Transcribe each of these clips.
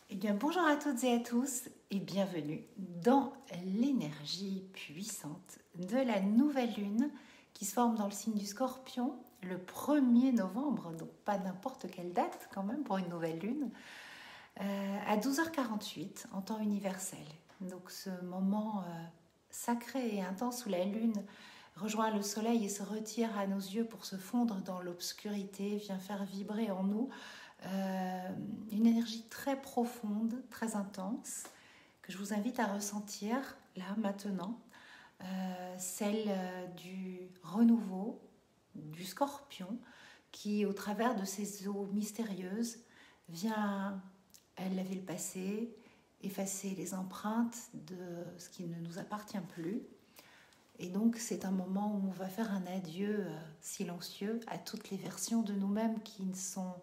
Eh bien, bonjour à toutes et à tous et bienvenue dans l'énergie puissante de la nouvelle lune qui se forme dans le signe du Scorpion le 1er novembre, donc pas n'importe quelle date quand même pour une nouvelle lune, à 12h48 en temps universel. Donc ce moment sacré et intense où la lune rejoint le soleil et se retire à nos yeux pour se fondre dans l'obscurité, vient faire vibrer en nous une énergie très profonde, très intense, que je vous invite à ressentir là, maintenant, celle du renouveau, du Scorpion, qui, au travers de ces eaux mystérieuses, vient laver le passé, effacer les empreintes de ce qui ne nous appartient plus. Et donc, c'est un moment où on va faire un adieu silencieux à toutes les versions de nous-mêmes qui ne sont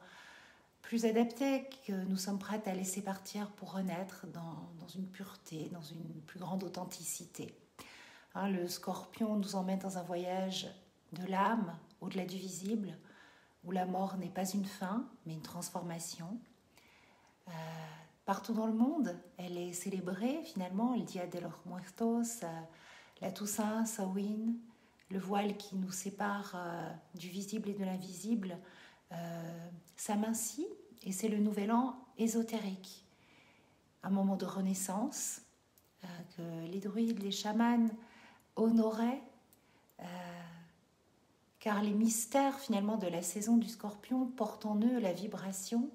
plus adaptées, que nous sommes prêtes à laisser partir pour renaître dans une pureté, dans une plus grande authenticité. Hein, le Scorpion nous emmène dans un voyage de l'âme, au-delà du visible, où la mort n'est pas une fin, mais une transformation. Partout dans le monde, elle est célébrée finalement, le Dia de los Muertos, la Toussaint, Samhain, le voile qui nous sépare du visible et de l'invisible, s'amincit, et c'est le nouvel an ésotérique, un moment de renaissance que les druides, les chamans honoraient, car les mystères finalement de la saison du Scorpion portent en eux la vibration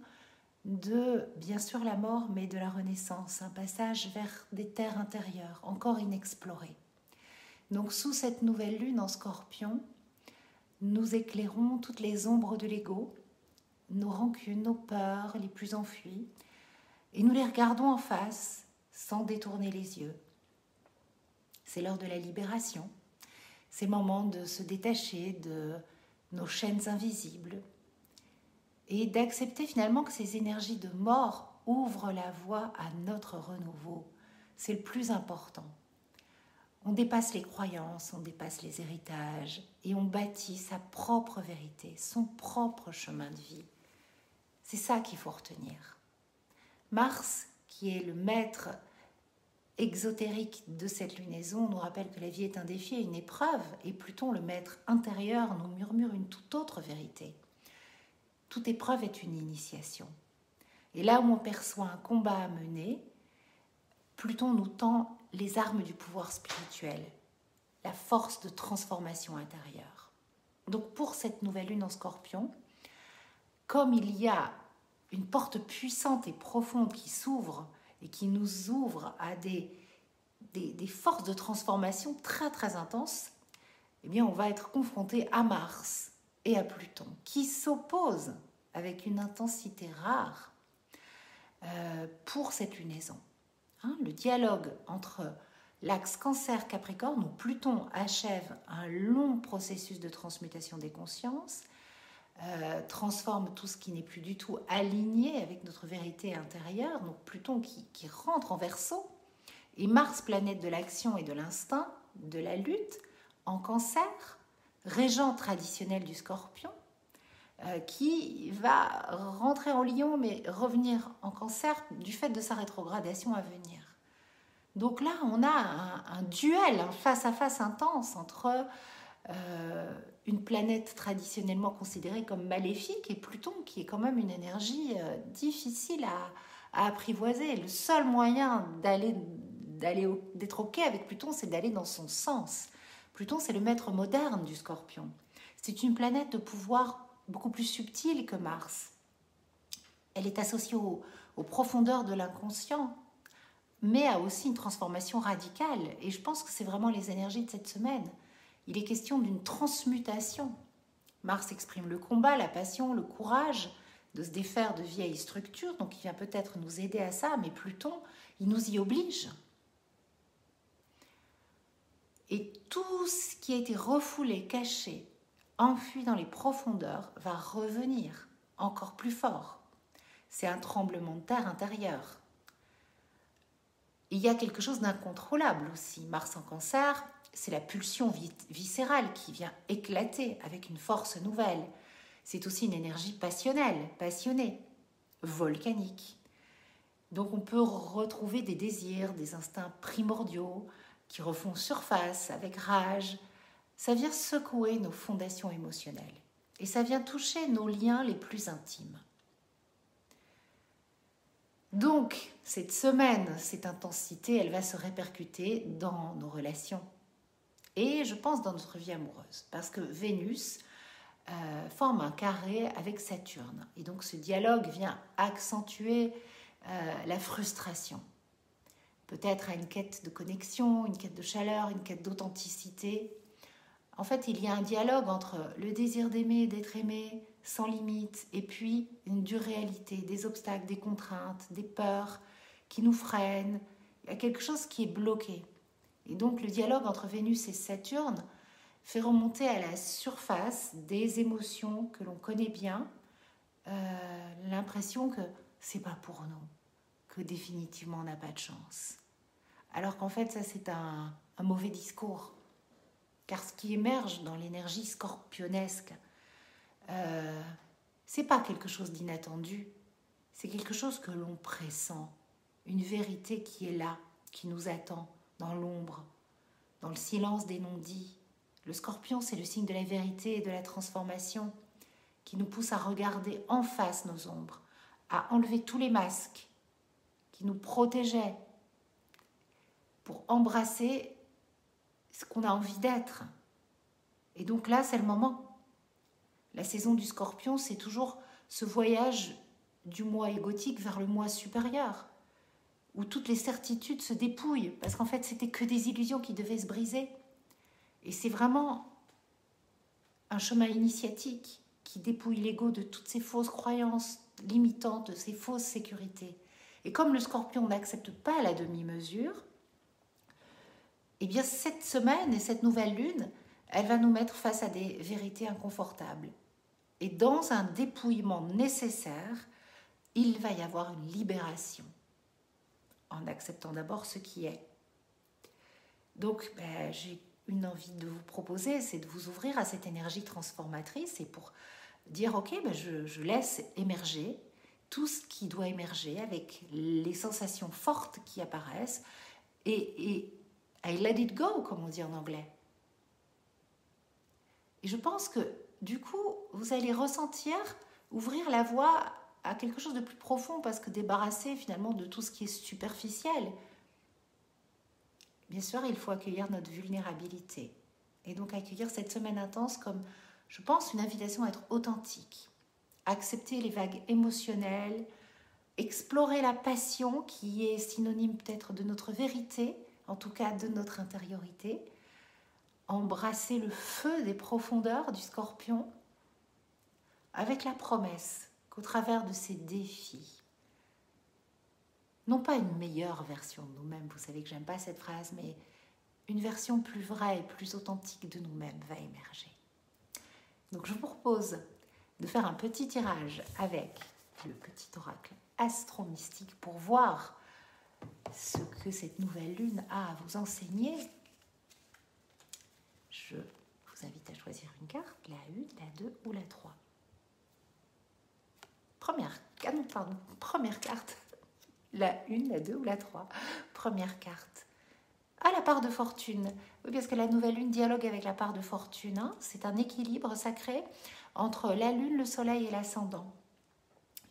de, bien sûr, la mort, mais de la renaissance, un passage vers des terres intérieures encore inexplorées. Donc sous cette nouvelle lune en Scorpion, nous éclairons toutes les ombres de l'ego, nos rancunes, nos peurs les plus enfuies, et nous les regardons en face sans détourner les yeux. C'est l'heure de la libération, c'est le moment de se détacher de nos chaînes invisibles et d'accepter finalement que ces énergies de mort ouvrent la voie à notre renouveau. C'est le plus important. On dépasse les croyances, on dépasse les héritages et on bâtit sa propre vérité, son propre chemin de vie. C'est ça qu'il faut retenir. Mars, qui est le maître exotérique de cette lunaison, nous rappelle que la vie est un défi et une épreuve, et Pluton, le maître intérieur, nous murmure une toute autre vérité. Toute épreuve est une initiation. Et là où on perçoit un combat à mener, Pluton nous tend les armes du pouvoir spirituel, la force de transformation intérieure. Donc pour cette nouvelle lune en Scorpion, comme il y a une porte puissante et profonde qui s'ouvre et qui nous ouvre à des forces de transformation très très intenses, eh bien on va être confronté à Mars et à Pluton, qui s'opposent avec une intensité rare pour cette lunaison. Hein, le dialogue entre l'axe Cancer-Capricorne, où Pluton achève un long processus de transmutation des consciences, transforme tout ce qui n'est plus du tout aligné avec notre vérité intérieure, donc Pluton qui rentre en Verseau, et Mars, planète de l'action et de l'instinct, de la lutte, en Cancer, régent traditionnel du Scorpion, qui va rentrer en Lion mais revenir en Cancer du fait de sa rétrogradation à venir. Donc là, on a un duel, un face-à-face intense entre une planète traditionnellement considérée comme maléfique et Pluton, qui est quand même une énergie difficile à apprivoiser. Le seul moyen d'être OK avec Pluton, c'est d'aller dans son sens. Pluton, c'est le maître moderne du Scorpion. C'est une planète de pouvoir beaucoup plus subtile que Mars. Elle est associée aux profondeurs de l'inconscient, mais a aussi une transformation radicale. Et je pense que c'est vraiment les énergies de cette semaine. Il est question d'une transmutation. Mars exprime le combat, la passion, le courage de se défaire de vieilles structures, donc il vient peut-être nous aider à ça, mais Pluton, il nous y oblige. Et tout ce qui a été refoulé, caché, enfui dans les profondeurs, va revenir encore plus fort. C'est un tremblement de terre intérieur. Il y a quelque chose d'incontrôlable aussi. Mars en Cancer, c'est la pulsion viscérale qui vient éclater avec une force nouvelle. C'est aussi une énergie passionnelle, passionnée, volcanique. Donc on peut retrouver des désirs, des instincts primordiaux qui refont surface avec rage. Ça vient secouer nos fondations émotionnelles et ça vient toucher nos liens les plus intimes. Donc, cette semaine, cette intensité, elle va se répercuter dans nos relations et je pense dans notre vie amoureuse parce que Vénus forme un carré avec Saturne et donc ce dialogue vient accentuer la frustration. Peut-être à une quête de connexion, une quête de chaleur, une quête d'authenticité. En fait, il y a un dialogue entre le désir d'aimer, d'être aimé, sans limite, et puis une dure réalité, des obstacles, des contraintes, des peurs qui nous freinent. Il y a quelque chose qui est bloqué. Et donc, le dialogue entre Vénus et Saturne fait remonter à la surface des émotions que l'on connaît bien, l'impression que c'est pas pour nous, que définitivement on n'a pas de chance. Alors qu'en fait, ça c'est un mauvais discours. Car ce qui émerge dans l'énergie scorpionesque, c'est pas quelque chose d'inattendu, c'est quelque chose que l'on pressent, une vérité qui est là, qui nous attend dans l'ombre, dans le silence des non-dits. Le scorpion, c'est le signe de la vérité et de la transformation qui nous pousse à regarder en face nos ombres, à enlever tous les masques qui nous protégeaient pour embrasser ce qu'on a envie d'être. Et donc là, c'est le moment. La saison du Scorpion, c'est toujours ce voyage du moi égotique vers le moi supérieur, où toutes les certitudes se dépouillent, parce qu'en fait, c'était que des illusions qui devaient se briser. Et c'est vraiment un chemin initiatique qui dépouille l'ego de toutes ces fausses croyances limitantes, de ces fausses sécurités. Et comme le Scorpion n'accepte pas la demi-mesure, eh bien cette semaine et cette nouvelle lune, elle va nous mettre face à des vérités inconfortables. Et dans un dépouillement nécessaire, il va y avoir une libération, en acceptant d'abord ce qui est. Donc, j'ai une envie de vous proposer, c'est de vous ouvrir à cette énergie transformatrice et pour dire, ok, je laisse émerger tout ce qui doit émerger avec les sensations fortes qui apparaissent et I let it go, comme on dit en anglais. Et je pense que, du coup, vous allez ressentir, ouvrir la voie à quelque chose de plus profond parce que débarrasser finalement de tout ce qui est superficiel. Bien sûr, il faut accueillir notre vulnérabilité. Et donc accueillir cette semaine intense comme, je pense, une invitation à être authentique. Accepter les vagues émotionnelles, explorer la passion qui est synonyme peut-être de notre vérité, en tout cas de notre intériorité, embrasser le feu des profondeurs du Scorpion avec la promesse qu'au travers de ces défis, non pas une meilleure version de nous-mêmes, vous savez que j'aime pas cette phrase, mais une version plus vraie et plus authentique de nous-mêmes va émerger. Donc je vous propose de faire un petit tirage avec le petit oracle astro-mystique pour voir ce que cette nouvelle lune a à vous enseigner. Je vous invite à choisir une carte, la 1, la 2 ou la 3. Première carte, la 1, la 2 ou la 3. Première carte. Ah, la part de fortune. Oui, parce que la nouvelle lune dialogue avec la part de fortune. Hein. C'est un équilibre sacré entre la lune, le soleil et l'ascendant.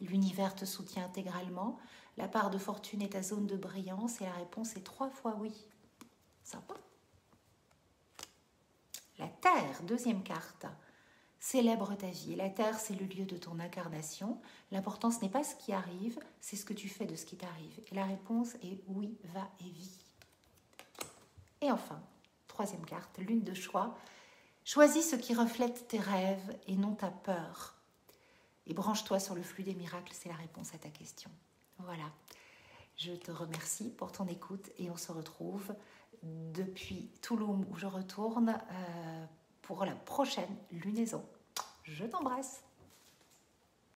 L'univers te soutient intégralement. La part de fortune est ta zone de brillance et la réponse est 3 fois oui. Sympa. La Terre, deuxième carte. Célèbre ta vie. La Terre, c'est le lieu de ton incarnation. L'important, ce n'est pas ce qui arrive, c'est ce que tu fais de ce qui t'arrive. Et la réponse est oui, va et vis. Et enfin, troisième carte, lune de choix. Choisis ce qui reflète tes rêves et non ta peur. Et branche-toi sur le flux des miracles, c'est la réponse à ta question. Voilà. Je te remercie pour ton écoute et on se retrouve depuis Tulum où je retourne pour la prochaine lunaison. Je t'embrasse.